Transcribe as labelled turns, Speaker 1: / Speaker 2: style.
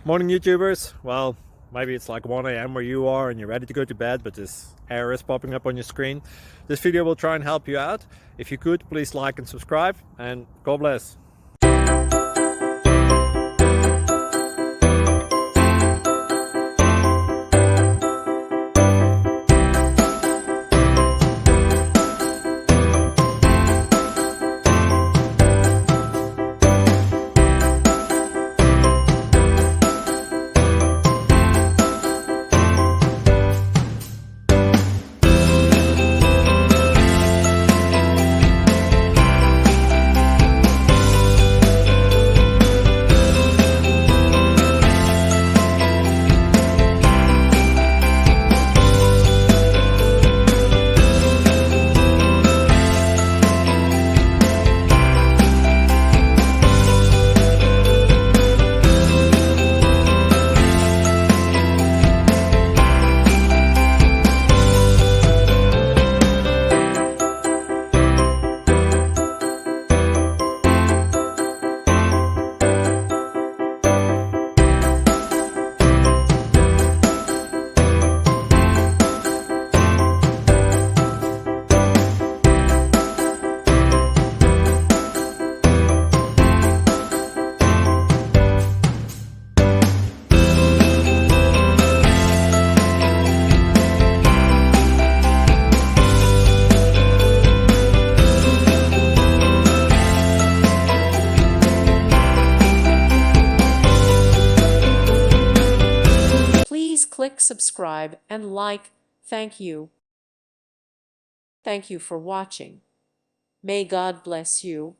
Speaker 1: Morning, YouTubers. Well, maybe it's like 1 a.m. where you are and you're ready to go to bed, but this error is popping up on your screen. This video will try and help you out. If you could, please like and subscribe, and God bless.
Speaker 2: Please click subscribe and like. Thank you. Thank you for watching. May God bless you.